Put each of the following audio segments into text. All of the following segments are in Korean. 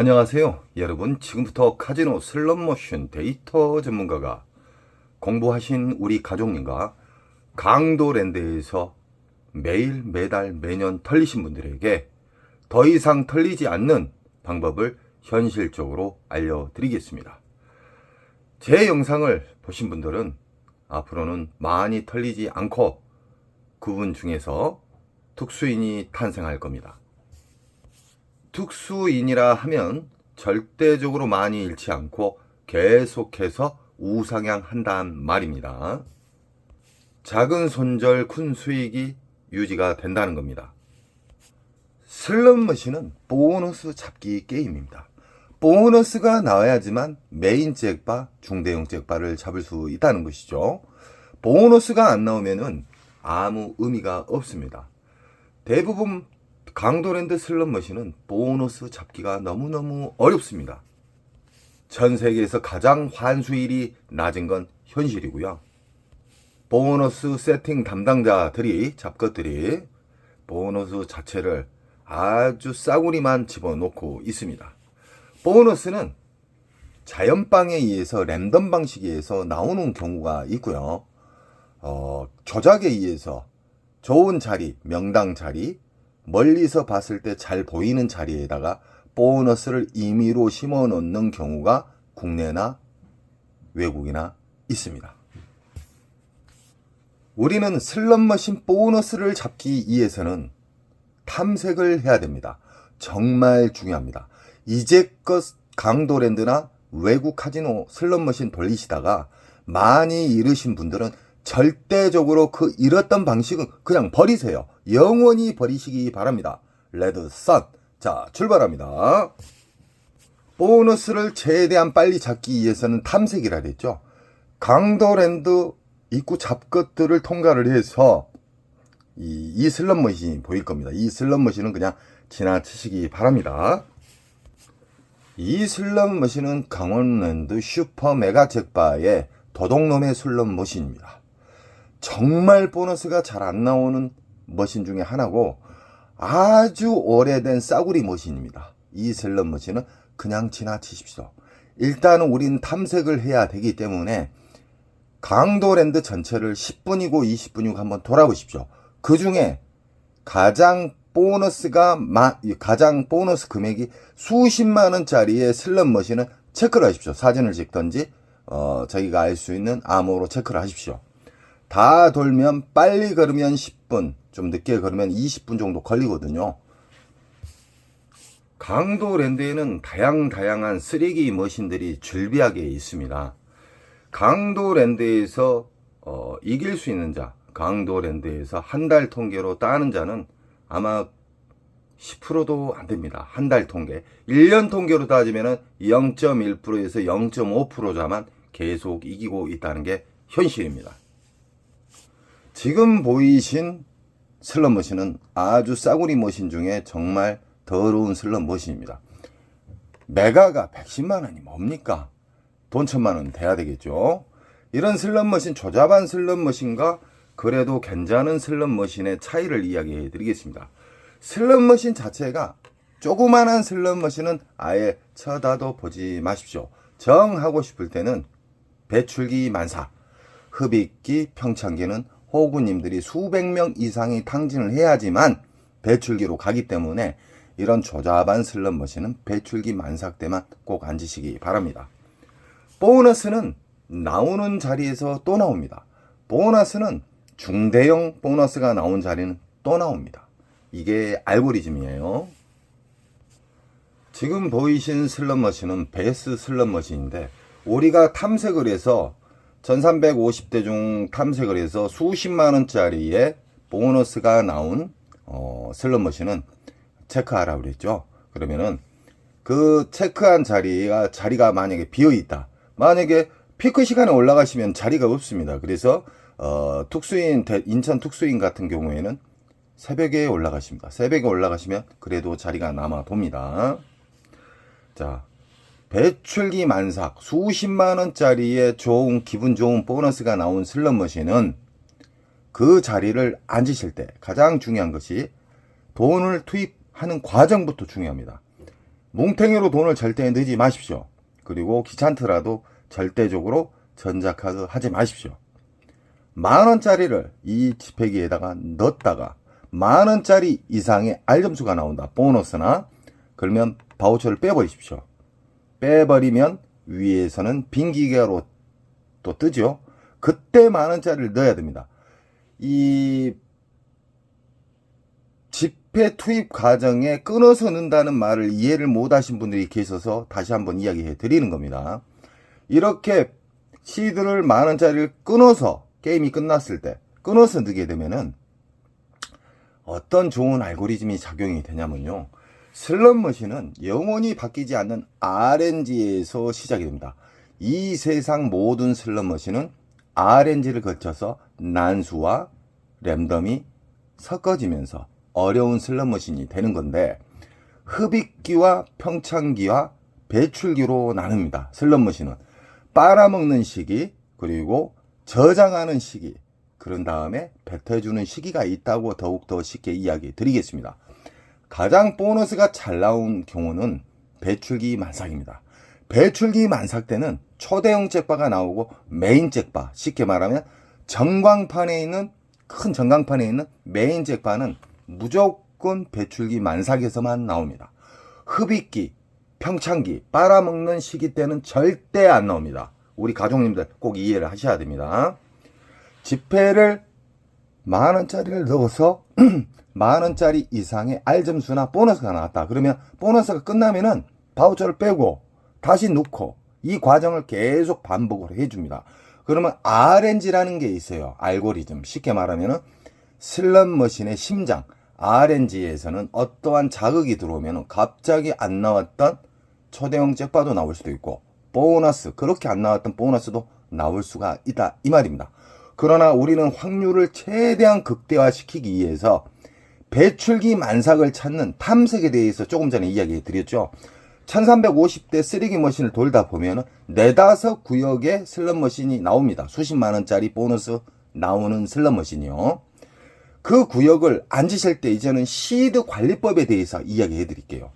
안녕하세요. 여러분, 지금부터 카지노 슬롯머신 데이터 전문가가 공부하신 우리 가족님과 강도랜드에서 매일 매달 매년 털리신 분들에게 더 이상 털리지 않는 방법을 현실적으로 알려드리겠습니다. 제 영상을 보신 분들은 앞으로는 많이 털리지 않고 그분 중에서 특수인이 탄생할 겁니다. 특수인이라 하면 절대적으로 많이 잃지 않고 계속해서 우상향한다는 말입니다. 작은 손절 큰 수익이 유지가 된다는 겁니다. 슬롯머신은 보너스 잡기 게임입니다. 보너스가 나와야지만 메인 잭바, 중대형 잭바를 잡을 수 있다는 것이죠. 보너스가 안 나오면은 아무 의미가 없습니다. 대부분 강도랜드 슬롯머신은 보너스 잡기가 너무너무 어렵습니다. 전 세계에서 가장 환수율이 낮은 건 현실이고요. 보너스 세팅 담당자들이, 잡것들이 보너스 자체를 아주 싸구리만 집어넣고 있습니다. 보너스는 자연방에 의해서 랜덤 방식에 의해서 나오는 경우가 있고요. 조작에 의해서 좋은 자리, 명당 자리, 멀리서 봤을 때 잘 보이는 자리에다가 보너스를 임의로 심어 놓는 경우가 국내나 외국이나 있습니다. 우리는 슬롯머신 보너스를 잡기 위해서는 탐색을 해야 됩니다. 정말 중요합니다. 이제껏 강도랜드나 외국 카지노 슬롯머신 돌리시다가 많이 잃으신 분들은 절대적으로 그 잃었던 방식은 그냥 버리세요. 영원히 버리시기 바랍니다. 레드선. 자, 출발합니다. 보너스를 최대한 빨리 잡기 위해서는 탐색이라 그랬죠. 강도랜드 입구 잡것들을 통과를 해서 이 슬롯머신이 보일 겁니다. 이 슬롯머신은 그냥 지나치시기 바랍니다. 이 슬롯머신은 강원랜드 슈퍼 메가 잭바의 도둑놈의 슬롯머신입니다. 정말 보너스가 잘 안 나오는 머신 중에 하나고 아주 오래된 싸구리 머신입니다. 이 슬롯머신은 그냥 지나치십시오. 일단은 우린 탐색을 해야 되기 때문에 강도랜드 전체를 10분이고 20분이고 한번 돌아보십시오. 그 중에 가장 보너스 금액이 수십만 원짜리의 슬롯머신은 체크를 하십시오. 사진을 찍던지 자기가 알 수 있는 암호로 체크를 하십시오. 다 돌면 빨리 걸으면 10분, 좀 늦게 걸으면 20분 정도 걸리거든요. 강도랜드에는 다양한 쓰레기 머신들이 줄비하게 있습니다. 강도랜드에서 이길 수 있는 자, 강도랜드에서 한 달 통계로 따는 자는 아마 10%도 안 됩니다. 한 달 통계. 1년 통계로 따지면 0.1%에서 0.5% 자만 계속 이기고 있다는 게 현실입니다. 지금 보이신 슬롯머신은 아주 싸구리 머신 중에 정말 더러운 슬롯머신입니다. 메가가 110만 원이 뭡니까? 돈 1000만 원 돼야 되겠죠. 이런 슬롯머신, 조잡한 슬롯머신과 그래도 괜찮은 슬롯머신의 차이를 이야기해 드리겠습니다. 슬롯머신 자체가 조그만한 슬롯머신은 아예 쳐다도 보지 마십시오. 정하고 싶을 때는 배출기 만사, 흡입기, 평창기는 호구님들이 수백 명 이상이 탕진을 해야지만 배출기로 가기 때문에 이런 조잡한 슬롯머신은 배출기 만삭 때만 꼭 앉으시기 바랍니다. 보너스는 나오는 자리에서 또 나옵니다. 보너스는 중대형 보너스가 나온 자리는 또 나옵니다. 이게 알고리즘이에요. 지금 보이신 슬롯머신은 베스 슬롯머신인데 우리가 탐색을 해서 1350대 중 탐색을 해서 수십만 원짜리의 보너스가 나온 슬롯머신은 체크하라고 그랬죠. 그러면은 그 체크한 자리가 만약에 비어 있다. 만약에 피크 시간에 올라가시면 자리가 없습니다. 그래서 인천 특수인 같은 경우에는 새벽에 올라가십니다. 새벽에 올라가시면 그래도 자리가 남아 돕니다. 자, 배출기 만삭 수십만 원짜리의 기분 좋은 보너스가 나온 슬롯머신은 그 자리를 앉으실 때 가장 중요한 것이 돈을 투입하는 과정부터 중요합니다. 뭉탱이로 돈을 절대 넣지 마십시오. 그리고 귀찮더라도 절대적으로 전자카드 하지 마십시오. 10,000원짜리를 이 지폐기에다가 넣었다가 10,000원짜리 이상의 알점수가 나온다. 보너스나. 그러면 바우처를 빼버리십시오. 빼버리면 위에서는 빈 기계로 또 뜨죠. 그때 10,000원짜리를 넣어야 됩니다. 이 지폐 투입 과정에 끊어서 넣는다는 말을 이해를 못 하신 분들이 계셔서 다시 한번 이야기해 드리는 겁니다. 이렇게 시드를 10,000원짜리를 끊어서 게임이 끝났을 때 끊어서 넣게 되면은 어떤 좋은 알고리즘이 작용이 되냐면요. 슬롯머신은 영원히 바뀌지 않는 RNG에서 시작이 됩니다. 이 세상 모든 슬롯머신은 RNG를 거쳐서 난수와 랜덤이 섞어지면서 어려운 슬롯머신이 되는 건데, 흡입기와 평창기와 배출기로 나눕니다. 슬롯머신은 빨아먹는 시기, 그리고 저장하는 시기, 그런 다음에 뱉어주는 시기가 있다고 더욱더 쉽게 이야기 드리겠습니다. 가장 보너스가 잘 나온 경우는 배출기 만삭입니다. 배출기 만삭 때는 초대형 잭바가 나오고 메인 잭바, 쉽게 말하면 전광판에 있는 큰 전광판에 있는 메인 잭바는 무조건 배출기 만삭에서만 나옵니다. 흡입기, 평창기, 빨아먹는 시기 때는 절대 안 나옵니다. 우리 가족님들 꼭 이해를 하셔야 됩니다. 지폐를 10,000원짜리를 넣어서 10,000원짜리 이상의 알점수나 보너스가 나왔다. 그러면 보너스가 끝나면은 바우처를 빼고 다시 넣고 이 과정을 계속 반복을 해줍니다. 그러면 RNG라는 게 있어요. 알고리즘. 쉽게 말하면은 슬롯머신의 심장. RNG에서는 어떠한 자극이 들어오면 갑자기 안 나왔던 초대형 잭바도 나올 수도 있고, 보너스, 그렇게 안 나왔던 보너스도 나올 수가 있다, 이 말입니다. 그러나 우리는 확률을 최대한 극대화시키기 위해서 배출기 만삭을 찾는 탐색에 대해서 조금 전에 이야기 드렸죠. 1350대 쓰레기 머신을 돌다 보면 4-5 구역의 슬롯머신이 나옵니다. 수십만원짜리 보너스 나오는 슬롯머신이요. 그 구역을 앉으실 때 이제는 시드 관리법에 대해서 이야기해 드릴게요.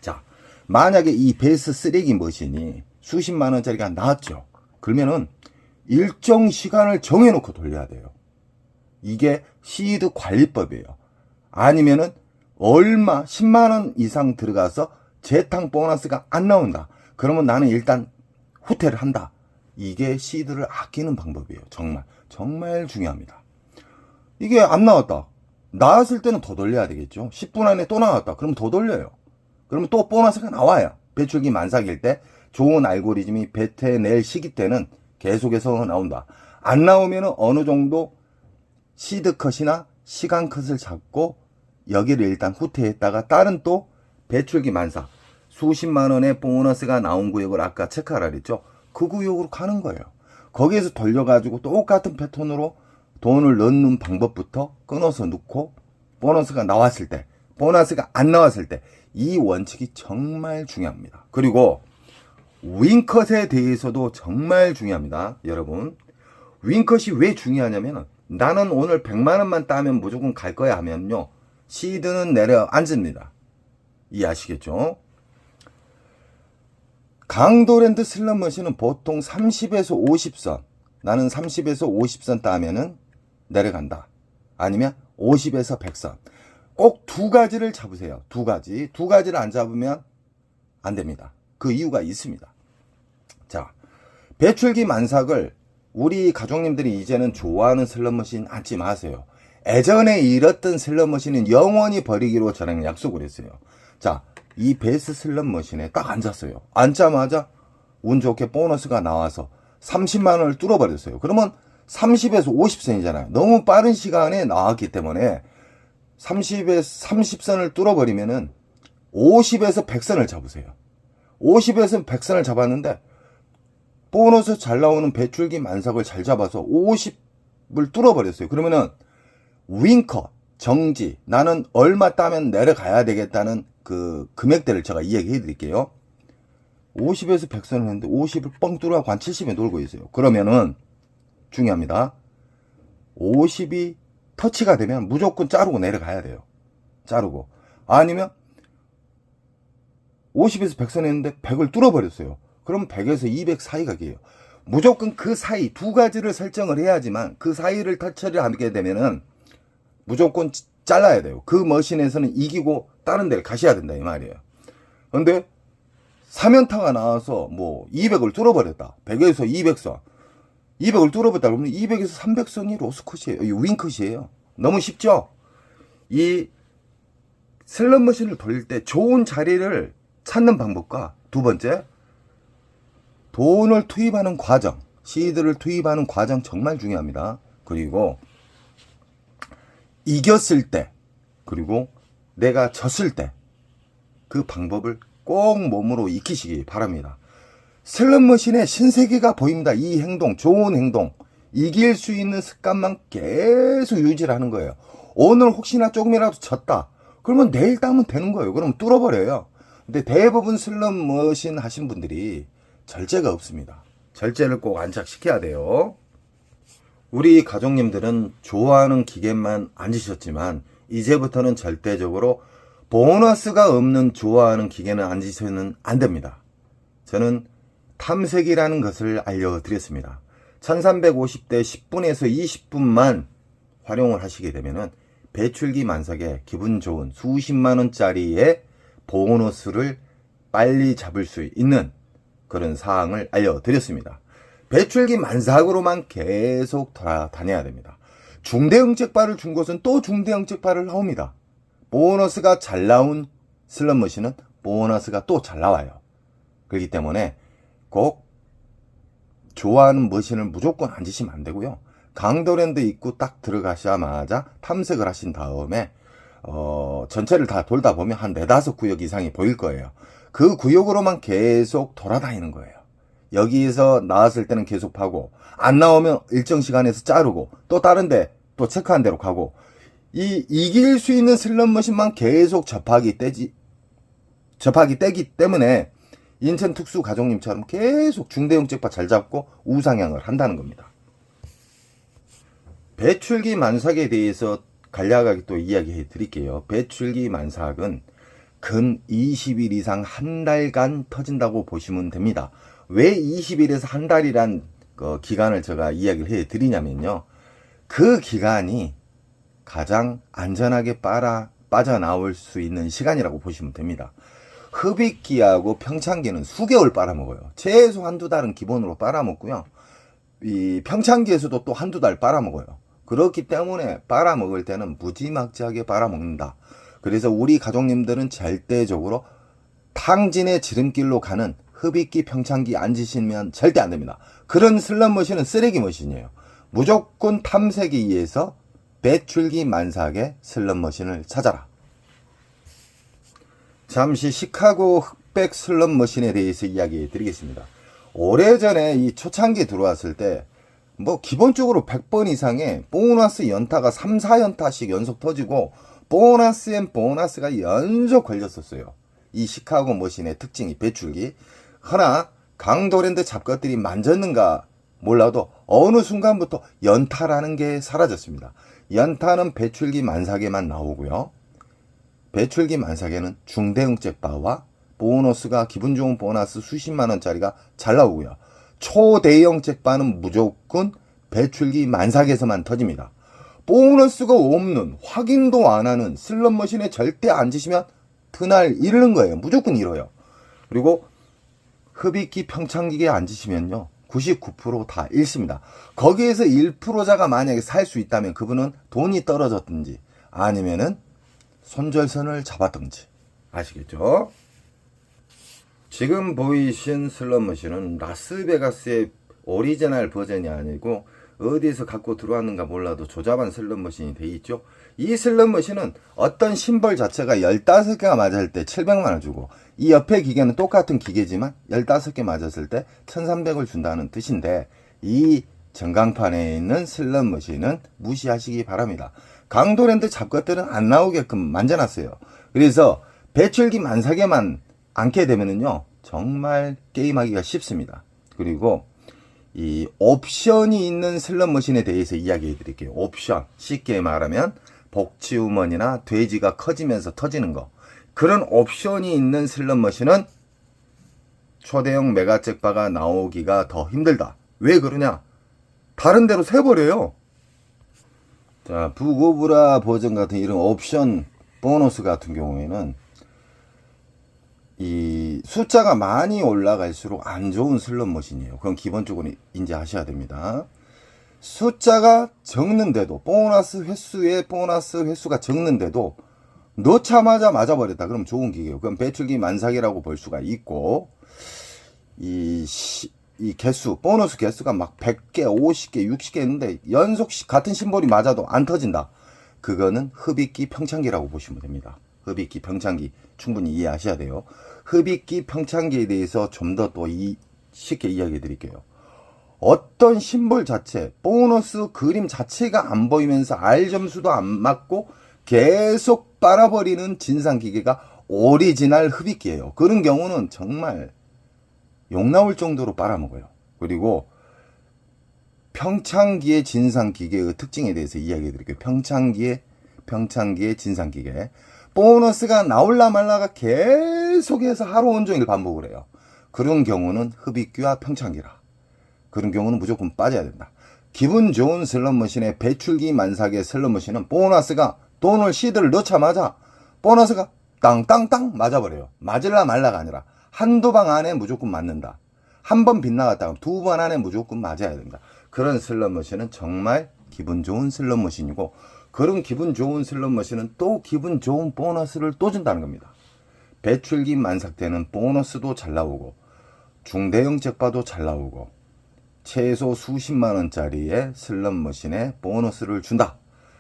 자, 만약에 이 베이스 쓰레기 머신이 수십만원짜리가 나왔죠. 그러면은 일정 시간을 정해놓고 돌려야 돼요. 이게 시드 관리법이에요. 아니면은 얼마 10만원 이상 들어가서 재탕 보너스가 안 나온다. 그러면 나는 일단 후퇴를 한다. 이게 시드를 아끼는 방법이에요. 정말 중요합니다. 이게 안 나왔다. 나왔을 때는 더 돌려야 되겠죠. 10분 안에 또 나왔다. 그러면 더 돌려요. 그러면 또 보너스가 나와요. 배출기 만삭일 때 좋은 알고리즘이 뱉어낼 시기 때는 계속해서 나온다. 안 나오면 어느 정도 시드 컷이나 시간 컷을 잡고 여기를 일단 후퇴했다가 다른 또 배출기 만삭, 수십만원의 보너스가 나온 구역을 아까 체크하라 그랬죠. 그 구역으로 가는 거예요. 거기에서 돌려가지고 똑같은 패턴으로 돈을 넣는 방법부터 끊어서 넣고, 보너스가 나왔을 때, 보너스가 안 나왔을 때, 이 원칙이 정말 중요합니다. 그리고 윙컷에 대해서도 정말 중요합니다. 여러분, 윙컷이 왜 중요하냐면, 나는 오늘 100만원만 따면 무조건 갈 거야 하면요, 시드는 내려앉습니다. 이해하시겠죠? 강도랜드 슬롯머신은 보통 30에서 50선, 나는 30에서 50선 따면은 내려간다. 아니면 50에서 100선. 꼭 두 가지를 잡으세요. 두 가지를 안 잡으면 안 됩니다. 그 이유가 있습니다. 자, 배출기 만삭을 우리 가족님들이 이제는 좋아하는 슬롯머신 앉지 마세요. 예전에 잃었던 슬롯머신은 영원히 버리기로 저랑 약속을 했어요. 자, 이 베이스 슬롯머신에 딱 앉았어요. 앉자마자 운 좋게 보너스가 나와서 30만원을 뚫어버렸어요. 그러면 30에서 50선이잖아요. 너무 빠른 시간에 나왔기 때문에 30선을 뚫어버리면은 50에서 100선을 잡으세요. 50에서 100선을 잡았는데 보너스 잘 나오는 배출기 만삭을 잘 잡아서 50을 뚫어버렸어요. 그러면은 윙컷, 정지, 나는 얼마 따면 내려가야 되겠다는 그 금액대를 제가 이야기해 드릴게요. 50에서 100선을 했는데 50을 뻥 뚫어가고 한 70에 놀고 있어요. 그러면은 중요합니다. 50이 터치가 되면 무조건 자르고 내려가야 돼요. 자르고. 아니면 50에서 100선 했는데 100을 뚫어버렸어요. 그럼 100에서 200 사이가 돼요. 무조건 그 사이 두 가지를 설정을 해야지만 그 사이를 터치를 하게 되면은 무조건 잘라야 돼요. 그 머신에서는 이기고 다른 데를 가셔야 된다 이 말이에요. 근데 3연타가 나와서 뭐 200을 뚫어버렸다. 100에서 200선. 200을 뚫어버렸다. 그러면 200에서 300선이 로스컷이에요. 이 윙컷이에요. 너무 쉽죠? 이 슬롯 머신을 돌릴 때 좋은 자리를 찾는 방법과 두 번째, 돈을 투입하는 과정, 시드를 투입하는 과정 정말 중요합니다. 그리고 이겼을 때, 그리고 내가 졌을 때 그 방법을 꼭 몸으로 익히시기 바랍니다. 슬롯 머신의 신세계가 보입니다. 이 행동, 좋은 행동, 이길 수 있는 습관만 계속 유지를 하는 거예요. 오늘 혹시나 조금이라도 졌다. 그러면 내일 따면 되는 거예요. 그럼 뚫어버려요. 근데 대부분 슬롯 머신 하신 분들이 절제가 없습니다. 절제를 꼭 안착시켜야 돼요. 우리 가족님들은 좋아하는 기계만 앉으셨지만 이제부터는 절대적으로 보너스가 없는 좋아하는 기계는 앉으셔는 안 됩니다. 저는 탐색이라는 것을 알려드렸습니다. 1350대 10분에서 20분만 활용을 하시게 되면은 배출기 만삭에 기분 좋은 수십만원짜리의 보너스를 빨리 잡을 수 있는 그런 사항을 알려드렸습니다. 배출기 만삭으로만 계속 돌아다녀야 됩니다. 중대형 잭바를 준 곳은 또 중대형 잭바를 나옵니다. 보너스가 잘 나온 슬롯 머신은 보너스가 또 잘 나와요. 그렇기 때문에 꼭 좋아하는 머신을 무조건 앉으시면 안 되고요. 강도랜드 입구 딱 들어가자마자 탐색을 하신 다음에 전체를 다 돌다 보면 한 4-5구역 이상이 보일 거예요. 그 구역으로만 계속 돌아다니는 거예요. 여기에서 나왔을 때는 계속 파고, 안 나오면 일정 시간에서 자르고, 또 다른데 또 체크한 대로 가고, 이길 수 있는 슬롯 머신만 계속 접하기 떼기 때문에 인천 특수 가족님처럼 계속 중대형 잭팟 잘 잡고 우상향을 한다는 겁니다. 배출기 만삭에 대해서 간략하게 또 이야기해 드릴게요. 배출기 만삭은 근 20일 이상 한 달간 터진다고 보시면 됩니다. 왜 20일에서 한 달이란 기간을 제가 이야기를 해 드리냐면요. 그 기간이 가장 안전하게 빠져나올 수 있는 시간이라고 보시면 됩니다. 흡입기하고 평창기는 수개월 빨아먹어요. 최소 한두 달은 기본으로 빨아먹고요. 이 평창기에서도 또 한두 달 빨아먹어요. 그렇기 때문에 빨아먹을 때는 무지막지하게 빨아먹는다. 그래서 우리 가족님들은 절대적으로 탕진의 지름길로 가는 흡입기 평창기 앉으시면 절대 안 됩니다. 그런 슬롯 머신은 쓰레기 머신이에요. 무조건 탐색에 의해서 배출기 만삭의 슬롯 머신을 찾아라. 잠시 시카고 흑백 슬롯 머신에 대해서 이야기해 드리겠습니다. 오래전에 이 초창기 들어왔을 때 뭐 기본적으로 100번 이상의 보너스 연타가 3, 4연타씩 연속 터지고 보너스 앤 보너스가 연속 걸렸었어요. 이 시카고 머신의 특징이 배출기. 하나 강도랜드 잡것들이 만졌는가 몰라도 어느 순간부터 연타라는 게 사라졌습니다. 연타는 배출기 만삭에만 나오고요. 배출기 만삭에는 중대형 잭바와 보너스가 기분 좋은 보너스 수십만원짜리가 잘 나오고요. 초대형 잭바는 무조건 배출기 만삭에서만 터집니다. 보너스가 없는, 확인도 안 하는 슬롯 머신에 절대 앉으시면 그날 잃는 거예요. 무조건 잃어요. 그리고 흡입기 평창기에 앉으시면요 99% 다 잃습니다. 거기에서 1%자가 만약에 살 수 있다면 그분은 돈이 떨어졌든지 아니면은 손절선을 잡았든지. 아시겠죠? 지금 보이신 슬롯 머신은 라스베가스의 오리지널 버전이 아니고 어디에서 갖고 들어왔는가 몰라도 조잡한 슬롯 머신이 돼 있죠. 이 슬롯 머신은 어떤 심벌 자체가 15개가 맞을 때 700만원 주고, 이 옆에 기계는 똑같은 기계지만 15개 맞았을 때 1300을 준다는 뜻인데, 이 전광판에 있는 슬롯 머신은 무시하시기 바랍니다. 강도랜드 잡것들은 안 나오게끔 만져놨어요. 그래서 배출기 만삭에만 앉게 되면은요 정말 게임하기가 쉽습니다. 그리고 이 옵션이 있는 슬롯 머신에 대해서 이야기해 드릴게요. 옵션, 쉽게 말하면 복치우먼이나 돼지가 커지면서 터지는 거, 그런 옵션이 있는 슬롯머신은 초대형 메가 잭바가 나오기가 더 힘들다. 왜 그러냐? 다른 데로 새버려요. 자, 부고브라 버전 같은 이런 옵션 보너스 같은 경우에는 이 숫자가 많이 올라갈수록 안 좋은 슬롯머신이에요. 그건 기본적으로 인지하셔야 됩니다. 숫자가 적는데도 보너스 횟수가 적는데도 넣자마자 맞아버렸다. 그럼 좋은 기계예요. 그럼 배출기 만삭이라고 볼 수가 있고, 이 개수, 보너스 개수가 막 100개, 50개, 60개 있는데 연속 같은 심볼이 맞아도 안 터진다. 그거는 흡입기 평창기라고 보시면 됩니다. 흡입기 평창기 충분히 이해하셔야 돼요. 흡입기 평창기에 대해서 좀 더 또 쉽게 이야기해 드릴게요. 어떤 심볼 자체, 보너스 그림 자체가 안 보이면서 R점수도 안 맞고 계속 빨아버리는 진상기계가 오리지널 흡입기예요. 그런 경우는 정말 욕 나올 정도로 빨아먹어요. 그리고 평창기의 진상기계의 특징에 대해서 이야기해 드릴게요. 평창기의 진상기계. 보너스가 나올라 말라가 계속해서 하루 온종일 반복을 해요. 그런 경우는 흡입기와 평창기라. 그런 경우는 무조건 빠져야 된다. 기분 좋은 슬롯머신의 배출기 만삭의 슬롯머신은 보너스가 돈을 시드를 넣자마자 보너스가 땅땅땅 맞아버려요. 맞을라 말라가 아니라 한두 방 안에 무조건 맞는다. 한 번 빗나갔다가 두 번 안에 무조건 맞아야 된다. 그런 슬롯머신은 정말 기분 좋은 슬롯머신이고, 그런 기분 좋은 슬롯머신은 또 기분 좋은 보너스를 또 준다는 겁니다. 배출기 만삭 때는 보너스도 잘 나오고 중대형 잭바도 잘 나오고 최소 수십만 원짜리의 슬롯머신에 보너스를 준다.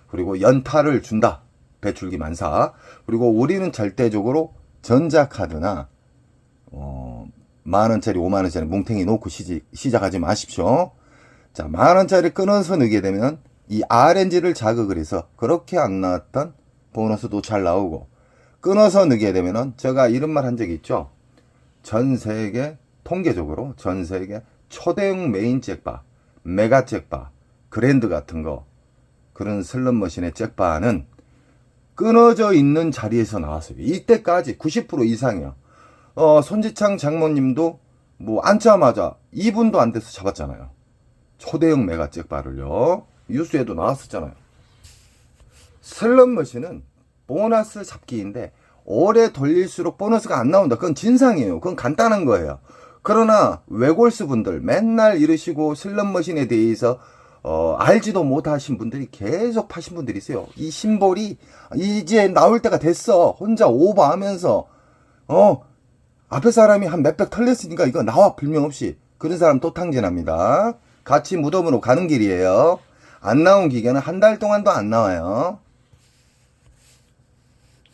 그리고 연타를 준다. 배출기 만삭. 그리고 우리는 절대적으로 전자카드나 만원짜리 5만원짜리 뭉탱이 놓고 시작하지 마십시오. 자, 만원짜리 끊어서 넣게 되면 이 RNG를 자극을 해서 그렇게 안 나왔던 보너스도 잘 나오고, 끊어서 넣게 되면은 제가 이런 말 한 적이 있죠. 전 세계 통계적으로 전 세계 초대형 메인 잭바, 메가 잭바, 그랜드 같은 거, 그런 슬롯머신의 잭바는 끊어져 있는 자리에서 나왔어요. 이때까지 90% 이상이요. 손지창 장모님도 뭐 앉자마자 2분도 안 돼서 잡았잖아요. 초대형 메가 잭바를요. 뉴스에도 나왔었잖아요. 슬롯머신은 보너스 잡기인데 오래 돌릴수록 보너스가 안 나온다. 그건 진상이에요. 그건 간단한 거예요. 그러나 외골수 분들 맨날 이러시고 슬롯머신에 대해서 알지도 못하신 분들이 계속 파신 분들이 있어요. 이 심볼이 이제 나올 때가 됐어. 혼자 오버하면서 앞에 사람이 한 몇백 털렸으니까 이거 나와 불명없이. 그런 사람 또 탕진합니다. 같이 무덤으로 가는 길이에요. 안 나온 기계는 한 달 동안도 안 나와요.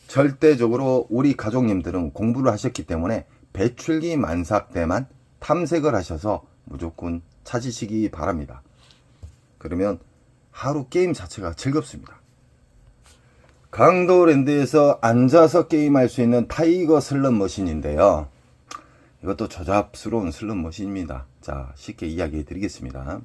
절대적으로 우리 가족님들은 공부를 하셨기 때문에 배출기 만삭 때만 탐색을 하셔서 무조건 찾으시기 바랍니다. 그러면 하루 게임 자체가 즐겁습니다. 강도랜드에서 앉아서 게임할 수 있는 타이거 슬롯머신인데요. 이것도 조잡스러운 슬롯머신입니다. 자, 쉽게 이야기해 드리겠습니다.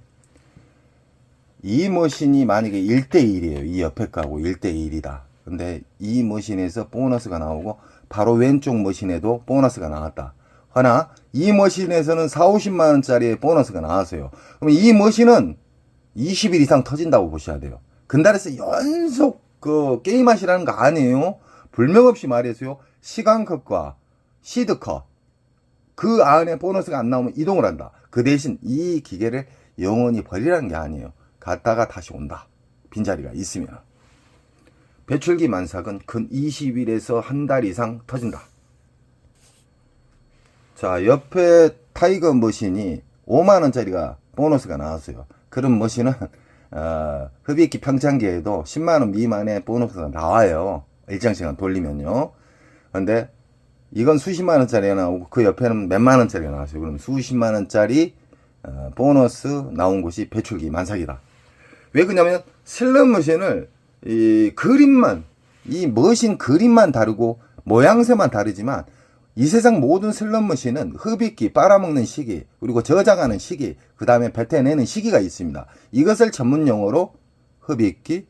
이 머신이 만약에 1대1이에요. 이 옆에 거하고 1대1이다. 근데 이 머신에서 보너스가 나오고 바로 왼쪽 머신에도 보너스가 나왔다. 하나 이 머신에서는 4, 50만 원짜리의 보너스가 나왔어요. 그럼 이 머신은 20일 이상 터진다고 보셔야 돼요. 근달에서 연속 게임하시라는 거 아니에요. 불명없이 말해서요. 시간컷과 시드컷 그 안에 보너스가 안 나오면 이동을 한다. 그 대신 이 기계를 영원히 버리라는 게 아니에요. 갔다가 다시 온다. 빈자리가 있으면. 배출기 만삭은 근 20일에서 한 달 이상 터진다. 자, 옆에 타이거 머신이 5만원짜리가 보너스가 나왔어요. 그런 머신은 흡입기 평창기에도 10만원 미만의 보너스가 나와요. 일정 시간 돌리면요. 근데 이건 수십만원짜리가 나오고 그 옆에는 몇만원짜리가 나왔어요. 그럼 수십만원짜리 보너스 나온 곳이 배출기 만삭이다. 왜 그러냐면 슬롯머신을 이 그림만, 이 머신 그림만 다르고 모양새만 다르지만 이 세상 모든 슬롯머신은 흡입기, 빨아먹는 시기, 그리고 저장하는 시기, 그 다음에 뱉어내는 시기가 있습니다. 이것을 전문 용어로 흡입기,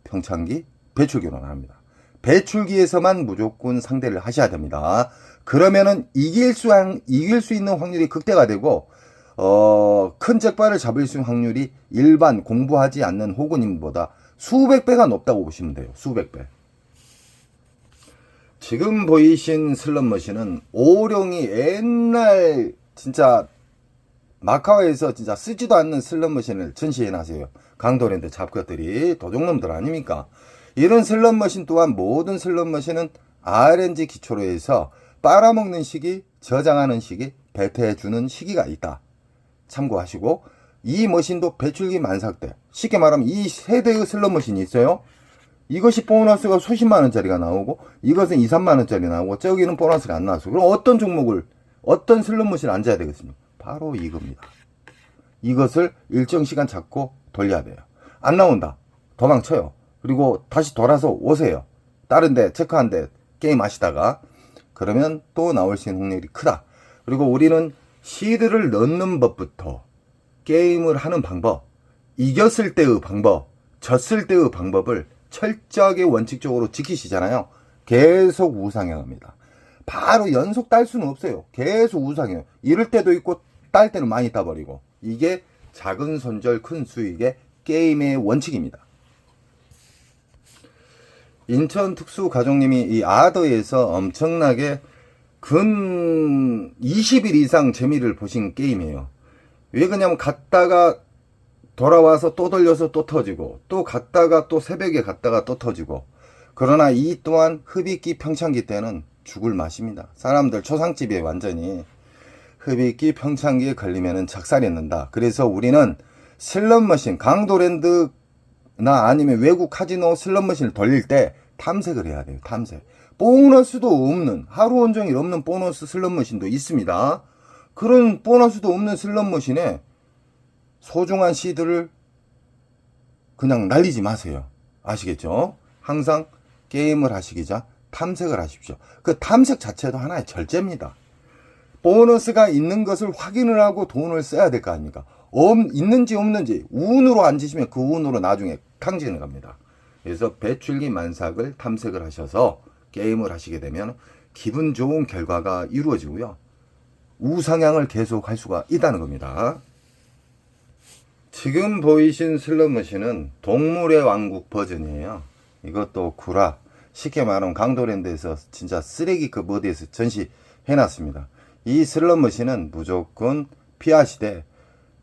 평창기, 배출기로 합니다. 배출기에서만 무조건 상대를 하셔야 됩니다. 그러면은 이길 수 있는 확률이 극대가 되고 큰 잭바를 잡을 수 있는 확률이 일반 공부하지 않는 호구님보다 수백 배가 높다고 보시면 돼요. 수백 배. 지금 보이신 슬롯머신은 오룡이 옛날 진짜 마카오에서 진짜 쓰지도 않는 슬롯머신을 전시해놨어요. 강도랜드 잡것들이 도둑놈들 아닙니까? 이런 슬롯머신 또한 모든 슬롯머신은 RNG 기초로 해서 빨아먹는 시기, 저장하는 시기, 배태해주는 시기가 있다. 참고하시고 이 머신도 배출기 만삭대, 쉽게 말하면 이 세대의 슬롯머신이 있어요. 이것이 보너스가 수십만원짜리가 나오고 이것은 2, 3만원짜리 나오고 저기는 보너스가 안 나왔어. 그럼 어떤 종목을 어떤 슬롯머신을 앉아야 되겠습니까? 바로 이겁니다. 이것을 일정 시간 잡고 돌려야 돼요. 안 나온다. 도망쳐요. 그리고 다시 돌아서 오세요. 다른 데 체크한 데 게임 하시다가 그러면 또 나올 수 있는 확률이 크다. 그리고 우리는 시드를 넣는 법부터 게임을 하는 방법, 이겼을 때의 방법, 졌을 때의 방법을 철저하게 원칙적으로 지키시잖아요. 계속 우상향합니다. 바로 연속 딸 수는 없어요. 계속 우상향. 이럴 때도 있고 딸 때는 많이 따버리고. 이게 작은 손절 큰 수익의 게임의 원칙입니다. 인천 특수가족님이 이 아더에서 엄청나게 근 20일 이상 재미를 보신 게임이에요. 왜 그러냐면 갔다가 돌아와서 또 돌려서 또 터지고 또 갔다가 또 새벽에 갔다가 또 터지고. 그러나 이 또한 흡입기 평창기 때는 죽을 맛입니다. 사람들 초상집에 완전히 흡입기 평창기에 걸리면은 작살이 난다. 그래서 우리는 슬롯머신 강도랜드나 아니면 외국 카지노 슬롯머신을 돌릴 때 탐색을 해야 돼요. 탐색. 보너스도 없는, 하루 온종일 없는 보너스 슬롯머신도 있습니다. 그런 보너스도 없는 슬롯머신에 소중한 시드를 그냥 날리지 마세요. 아시겠죠? 항상 게임을 하시기 전 탐색을 하십시오. 그 탐색 자체도 하나의 절제입니다. 보너스가 있는 것을 확인을 하고 돈을 써야 될 거 아닙니까? 있는지 없는지 운으로 앉으시면 그 운으로 나중에 탕진을 갑니다. 그래서 배출기 만삭을 탐색을 하셔서 게임을 하시게 되면 기분 좋은 결과가 이루어지고요. 우상향을 계속 할 수가 있다는 겁니다. 지금 보이신 슬롯머신은 동물의 왕국 버전이에요. 이것도 구라. 쉽게 말하면 강도랜드에서 진짜 쓰레기급 어디에서 전시해놨습니다. 이 슬롯머신은 무조건 피하시되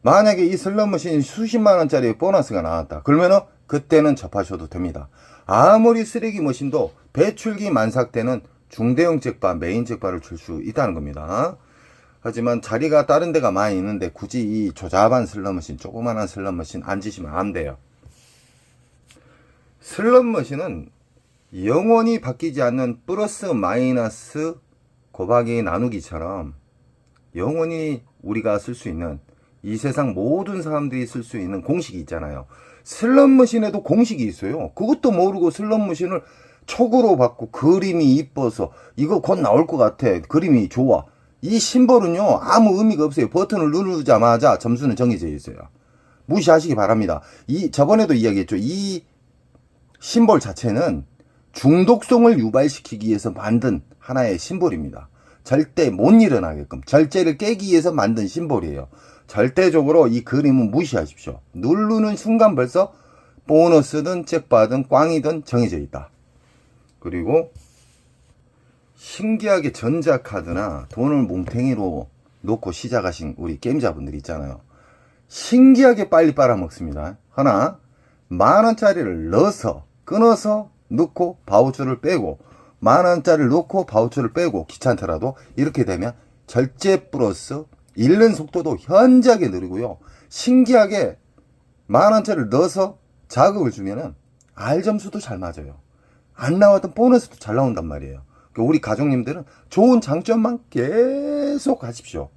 만약에 이 슬롯머신이 수십만원짜리 보너스가 나왔다. 그러면은 그때는 접하셔도 됩니다. 아무리 쓰레기 머신도 배출기 만삭 때는 중대형 잭바, 메인 잭바를 줄 수 있다는 겁니다. 하지만 자리가 다른 데가 많이 있는데 굳이 이 조잡한 슬롯머신, 조그만한 슬롯머신 앉으시면 안 돼요. 슬롯머신은 영원히 바뀌지 않는 플러스 마이너스 곱하기 나누기처럼 영원히 우리가 쓸 수 있는 이 세상 모든 사람들이 쓸 수 있는 공식이 있잖아요. 슬롯머신에도 공식이 있어요. 그것도 모르고 슬롯머신을 촉으로 받고 그림이 이뻐서 이거 곧 나올 것 같아. 그림이 좋아. 이 심볼은요 아무 의미가 없어요. 버튼을 누르자마자 점수는 정해져 있어요. 무시하시기 바랍니다. 저번에도 이야기했죠. 이 심볼 자체는 중독성을 유발시키기 위해서 만든 하나의 심볼입니다. 절대 못 일어나게끔 절제를 깨기 위해서 만든 심볼이에요. 절대적으로 이 그림은 무시하십시오. 누르는 순간 벌써 보너스든 잭바든 꽝이든 정해져 있다. 그리고 신기하게 전자카드나 돈을 몽탱이로 놓고 시작하신 우리 게임자분들 있잖아요. 신기하게 빨리 빨아먹습니다. 하나, 만원짜리를 넣어서 끊어서 넣고 바우처를 빼고 만원짜리를 넣고 바우처를 빼고 귀찮더라도 이렇게 되면 절제 플러스 잃는 속도도 현저하게 느리고요. 신기하게 만원짜리를 넣어서 자극을 주면은 알점수도 잘 맞아요. 안 나왔던 보너스도 잘 나온단 말이에요. 우리 가족님들은 좋은 장점만 계속 하십시오.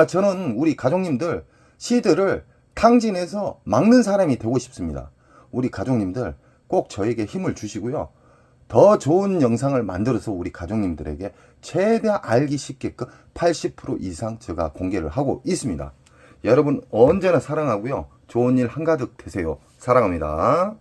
저는 우리 가족님들 시드를 탕진해서 막는 사람이 되고 싶습니다. 우리 가족님들 꼭 저에게 힘을 주시고요. 더 좋은 영상을 만들어서 우리 가족님들에게 최대한 알기 쉽게끔 80% 이상 제가 공개를 하고 있습니다. 여러분 언제나 사랑하고요. 좋은 일 한가득 되세요. 사랑합니다.